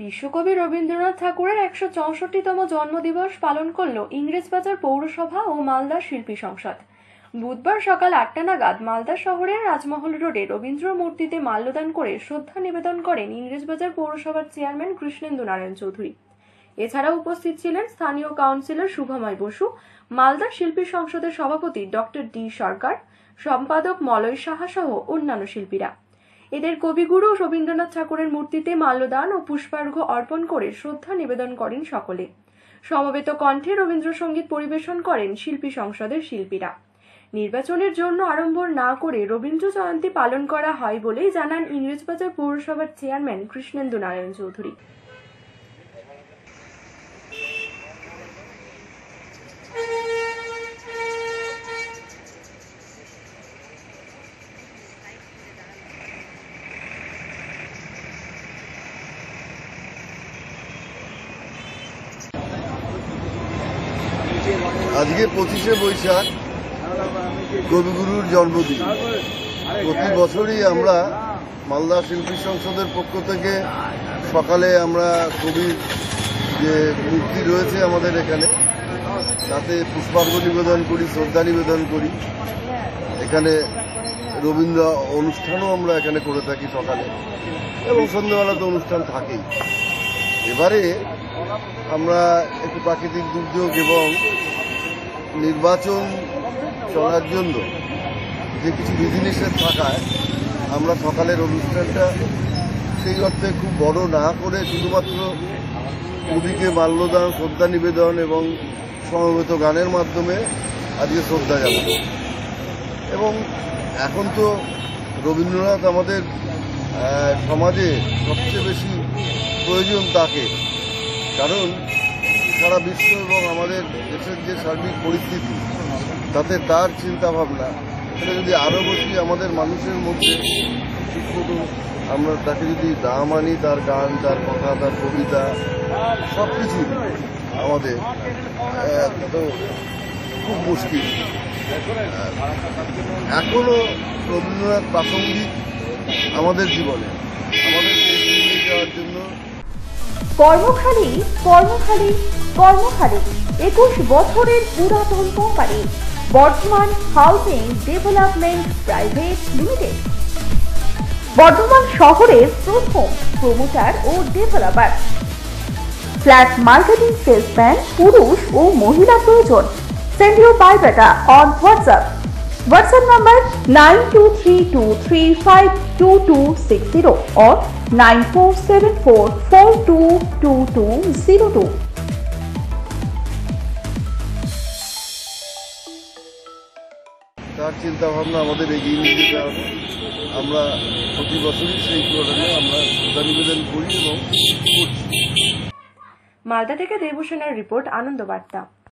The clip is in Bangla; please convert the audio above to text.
বিশ্বকবি রবীন্দ্রনাথ ঠাকুরের ১৬৪তম জন্মদিবস পালন করল ইংরেজবাজার পৌরসভা ও মালদা শিল্পী সংসদ। বুধবার সকাল ৮টা নাগাদ মালদা শহরের রাজমহল রোডে রবীন্দ্র মূর্তিতে মাল্যদান করে শ্রদ্ধা নিবেদন করেন ইংরেজবাজার পৌরসভার চেয়ারম্যান কৃষ্ণেন্দু নারায়ণ চৌধুরী। এছাড়াও উপস্থিত ছিলেন স্থানীয় কাউন্সিলর শুভময় বসু, মালদা শিল্পী সংসদের সভাপতি ডক্টর ডি সরকার, সম্পাদক মলয় সাহা সহ অন্যান্য শিল্পীরা। এদের কবিগুরু রবীন্দ্রনাথ ঠাকুরের মূর্তিতে মাল্যদান ও পুষ্পার্ঘ্য অর্পণ করে শ্রদ্ধা নিবেদন করেন সকলে। সমবেত কণ্ঠে রবীন্দ্রসঙ্গীত পরিবেশন করেন শিল্পী সংসদের শিল্পীরা। নির্বাচনের জন্য আড়ম্বর না করে রবীন্দ্র জয়ন্তী পালন করা হয় বলেই জানান ইংরেজবাজার পৌরসভার চেয়ারম্যান কৃষ্ণেন্দু নারায়ণ চৌধুরী। আজকে 25শে বৈশাখ কবিগুরুর জন্মদিন। প্রতি বছরই আমরা মালদা শিল্পী সংসদের পক্ষ থেকে সকালে আমরা কবির যে মূর্তি রয়েছে আমাদের এখানে, তাতে পুষ্পার্ঘ্য নিবেদন করি, শ্রদ্ধা নিবেদন করি। এখানে রবীন্দ্র অনুষ্ঠানও আমরা এখানে করে থাকি সকালে, এবং সন্ধ্যাবেলা তো অনুষ্ঠান থাকেই। এবারে আমরা একটু প্রাকৃতিক দুর্যোগ এবং নির্বাচন চলার জন্য যে কিছু বিধিনিষেধ থাকায় আমরা সকালের অনুষ্ঠানটা সেই অর্থে খুব বড় না করে শুধুমাত্র কবিকে মাল্যদান, শ্রদ্ধা নিবেদন এবং সমবেত গানের মাধ্যমে আজকে শ্রদ্ধা জানাবো। এবং এখন তো রবীন্দ্রনাথ আমাদের সমাজে সবচেয়ে বেশি প্রয়োজন তাকে, কারণ সারা বিশ্ব এবং আমাদের দেশের যে সার্বিক পরিস্থিতি, তাতে তার চিন্তাভাবনা সেটা যদি আরও বেশি আমাদের মানুষের মধ্যে ঠিকমতো আমরা তাকে যদি না মানি, তার গান, তার কথা, তার কবিতা সব কিছু আমাদের তো খুব মুশকিল। এখনও রবীন্দ্রনাথ প্রাসঙ্গিক আমাদের জীবনে, আমাদের এগিয়ে যাওয়ার জন্য। কর্মখালী 21 বছরের পুরাতন company Bardhaman housing development private limited, Bardhaman শহরের প্রথম প্রমোটার ও ডেভেলপার। ফ্ল্যাট মার্কেটিং সেলসম্যান পুরুষ ও মহিলা প্রয়োজন। Send your biodata on WhatsApp number 9232352260 or 9474422202। তার চিন্তা ভাবনা আমাদের এগিয়ে নিয়ে যেতে হবে। আমরা প্রতি বছরই সেই প্রোগ্রামে আমরা শ্রদ্ধা নিবেদন করি এবং করছি। মালদা থেকে দেবসেনার রিপোর্ট, আনন্দ বার্তা।